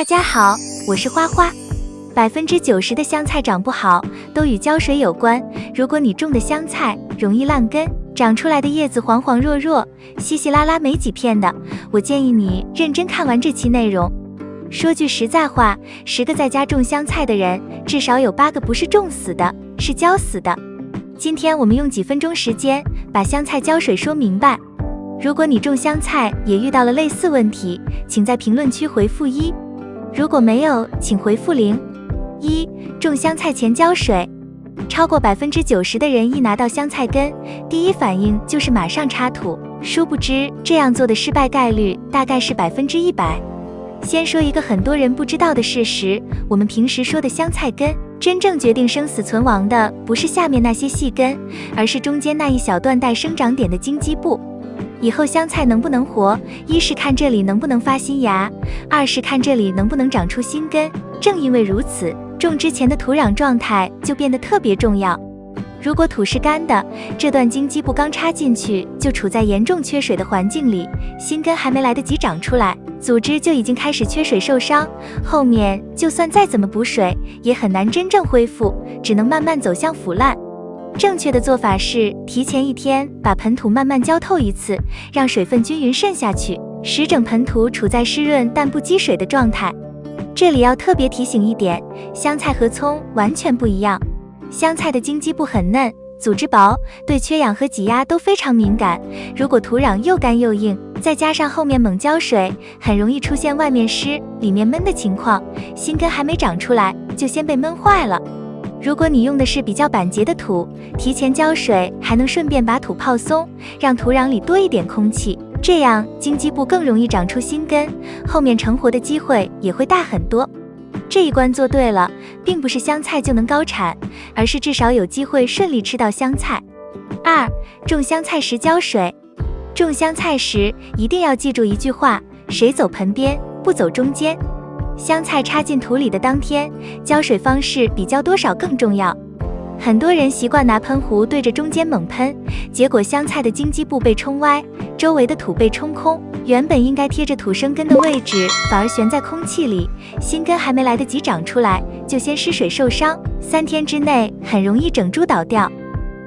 大家好，我是花花。90%的香菜长不好都与浇水有关。如果你种的香菜容易烂根，长出来的叶子黄黄弱弱，稀稀拉拉没几片的，我建议你认真看完这期内容。说句实在话，10个在家种香菜的人，至少有8个不是种死的，是浇死的。今天我们用几分钟时间把香菜浇水说明白。如果你种香菜也遇到了类似问题，请在评论区回复1，如果没有，请回复0。1. 种香菜前浇水。超过90%的人一拿到香菜根，第一反应就是马上插土，殊不知这样做的失败概率大概是100%。先说一个很多人不知道的事实，我们平时说的香菜根，真正决定生死存亡的不是下面那些细根，而是中间那一小段带生长点的茎基部。以后香菜能不能活，一是看这里能不能发新芽，二是看这里能不能长出新根。正因为如此，种之前的土壤状态就变得特别重要。如果土是干的，这段茎基部刚插进去就处在严重缺水的环境里，新根还没来得及长出来，组织就已经开始缺水受伤，后面就算再怎么补水，也很难真正恢复，只能慢慢走向腐烂。正确的做法是提前1天把盆土慢慢浇透一次，让水分均匀渗下去，使整盆土处在湿润但不积水的状态。这里要特别提醒一点，香菜和葱完全不一样。香菜的茎基部很嫩，组织薄，对缺氧和挤压都非常敏感。如果土壤又干又硬，再加上后面猛浇水，很容易出现外面湿里面闷的情况，新根还没长出来就先被闷坏了。如果你用的是比较板结的土，提前浇水还能顺便把土泡松，让土壤里多一点空气，这样茎基部更容易长出新根，后面成活的机会也会大很多。这一关做对了，并不是香菜就能高产，而是至少有机会顺利吃到香菜。2. 种香菜时浇水。种香菜时一定要记住一句话，水走盆边，不走中间。香菜插进土里的当天，浇水方式比浇多少更重要。很多人习惯拿喷壶对着中间猛喷，结果香菜的茎基部被冲歪，周围的土被冲空，原本应该贴着土生根的位置反而悬在空气里，新根还没来得及长出来就先失水受伤，3天之内很容易整株倒掉。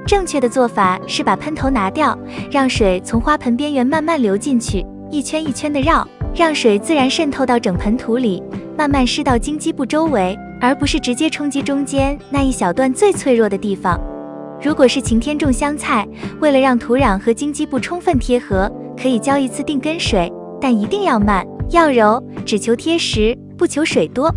正确的做法是把喷头拿掉，让水从花盆边缘慢慢流进去，一圈一圈的绕，让水自然渗透到整盆土里，慢慢湿到茎基部周围，而不是直接冲击中间那一小段最脆弱的地方。如果是晴天种香菜，为了让土壤和茎基部充分贴合，可以浇1次定根水，但一定要慢，要柔，只求贴实，不求水多。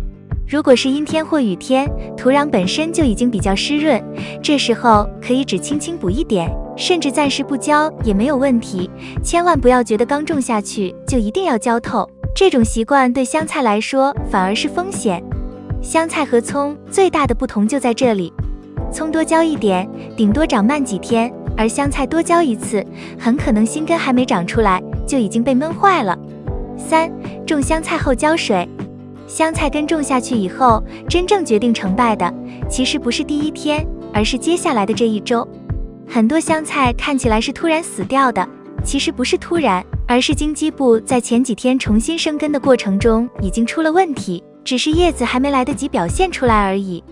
如果是阴天或雨天，土壤本身就已经比较湿润，这时候可以只轻轻补一点，甚至暂时不浇也没有问题。千万不要觉得刚种下去就一定要浇透，这种习惯对香菜来说反而是风险。香菜和葱最大的不同就在这里，葱多浇一点，顶多长慢几天，而香菜多浇1次，很可能新根还没长出来就已经被闷坏了。3. 种香菜后浇水。香菜根种下去以后，真正决定成败的其实不是第1天，而是接下来的这1周。很多香菜看起来是突然死掉的，其实不是突然，而是茎基部在前几天重新生根的过程中已经出了问题，只是叶子还没来得及表现出来而已。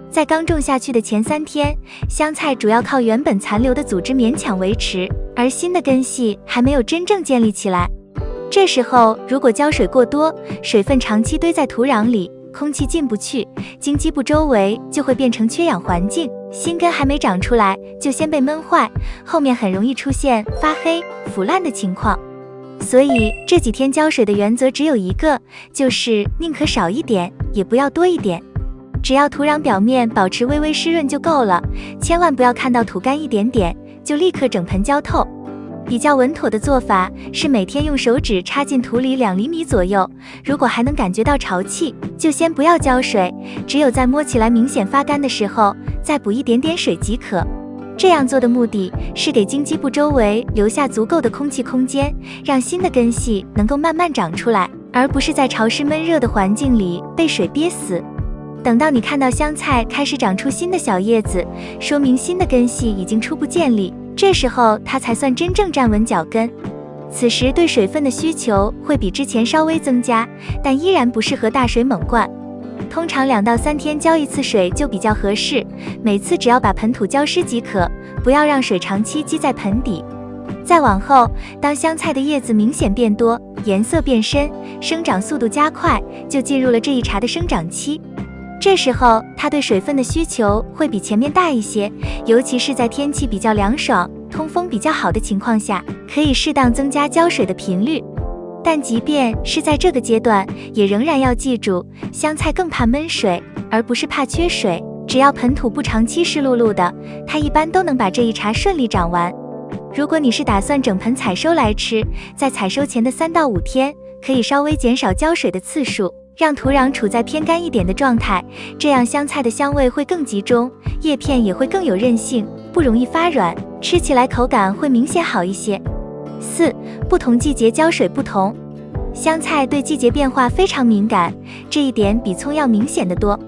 在刚种下去的前3天，香菜主要靠原本残留的组织勉强维持，而新的根系还没有真正建立起来。这时候如果浇水过多，水分长期堆在土壤里，空气进不去，茎基部周围就会变成缺氧环境，新根还没长出来就先被闷坏，后面很容易出现发黑、腐烂的情况。所以这几天浇水的原则只有一个，就是宁可少一点，也不要多一点。只要土壤表面保持微微湿润就够了，千万不要看到土干一点点就立刻整盆浇透。比较稳妥的做法是每天用手指插进土里2厘米左右，如果还能感觉到潮气，就先不要浇水，只有在摸起来明显发干的时候，再补一点点水即可。这样做的目的是给茎基部周围留下足够的空气空间，让新的根系能够慢慢长出来，而不是在潮湿闷热的环境里被水憋死。等到你看到香菜开始长出新的小叶子，说明新的根系已经初步建立，这时候它才算真正站稳脚跟。此时对水分的需求会比之前稍微增加，但依然不适合大水猛灌。通常2到3天浇一次水就比较合适，每次只要把盆土浇湿即可，不要让水长期积在盆底。再往后，当香菜的叶子明显变多，颜色变深，生长速度加快，就进入了这一茬的生长期。这时候它对水分的需求会比前面大一些，尤其是在天气比较凉爽、通风比较好的情况下，可以适当增加浇水的频率。但即便是在这个阶段，也仍然要记住，香菜更怕闷水，而不是怕缺水。只要盆土不长期湿漉漉的，它一般都能把这一茬顺利长完。如果你是打算整盆采收来吃，在采收前的3到5天，可以稍微减少浇水的次数，让土壤处在偏干一点的状态，这样香菜的香味会更集中，叶片也会更有韧性，不容易发软，吃起来口感会明显好一些。4. 不同季节浇水不同。香菜对季节变化非常敏感，这一点比葱要明显得多。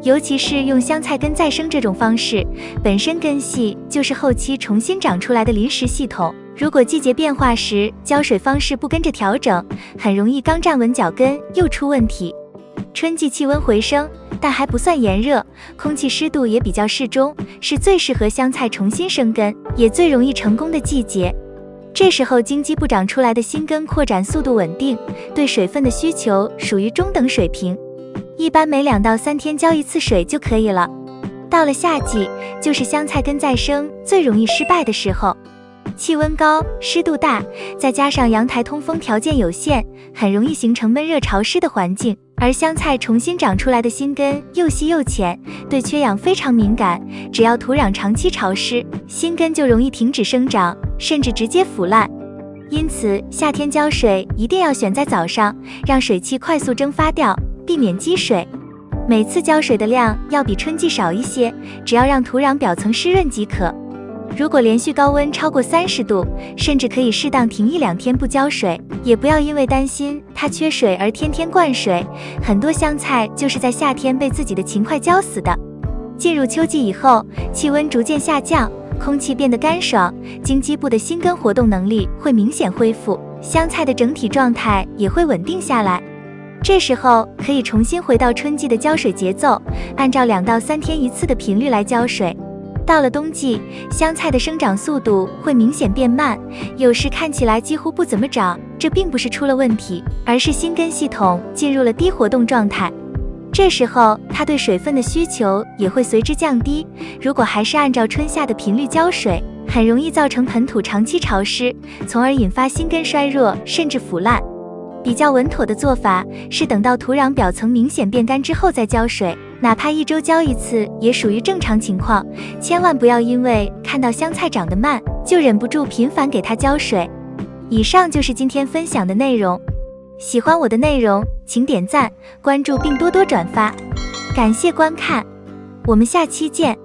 尤其是用香菜根再生这种方式，本身根系就是后期重新长出来的临时系统，如果季节变化时浇水方式不跟着调整，很容易刚站稳脚跟又出问题。春季气温回升，但还不算炎热，空气湿度也比较适中，是最适合香菜重新生根，也最容易成功的季节。这时候茎基部长出来的新根扩展速度稳定，对水分的需求属于中等水平，一般每2到3天浇一次水就可以了。到了夏季，就是香菜根再生最容易失败的时候，气温高，湿度大，再加上阳台通风条件有限，很容易形成闷热潮湿的环境，而香菜重新长出来的新根又细又浅，对缺氧非常敏感，只要土壤长期潮湿，新根就容易停止生长，甚至直接腐烂。因此夏天浇水一定要选在早上，让水汽快速蒸发掉，避免积水。每次浇水的量要比春季少一些，只要让土壤表层湿润即可。如果连续高温超过30度，甚至可以适当停1-2天不浇水，也不要因为担心它缺水而天天灌水，很多香菜就是在夏天被自己的勤快浇死的。进入秋季以后，气温逐渐下降，空气变得干爽，茎基部的新根活动能力会明显恢复，香菜的整体状态也会稳定下来。这时候可以重新回到春季的浇水节奏，按照2到3天一次的频率来浇水。到了冬季，香菜的生长速度会明显变慢，有时看起来几乎不怎么长，这并不是出了问题，而是新根系统进入了低活动状态。这时候它对水分的需求也会随之降低，如果还是按照春夏的频率浇水，很容易造成盆土长期潮湿，从而引发新根衰弱甚至腐烂。比较稳妥的做法是等到土壤表层明显变干之后再浇水，哪怕1周浇一次也属于正常情况，千万不要因为看到香菜长得慢就忍不住频繁给它浇水。以上就是今天分享的内容，喜欢我的内容请点赞、关注并多多转发，感谢观看，我们下期见。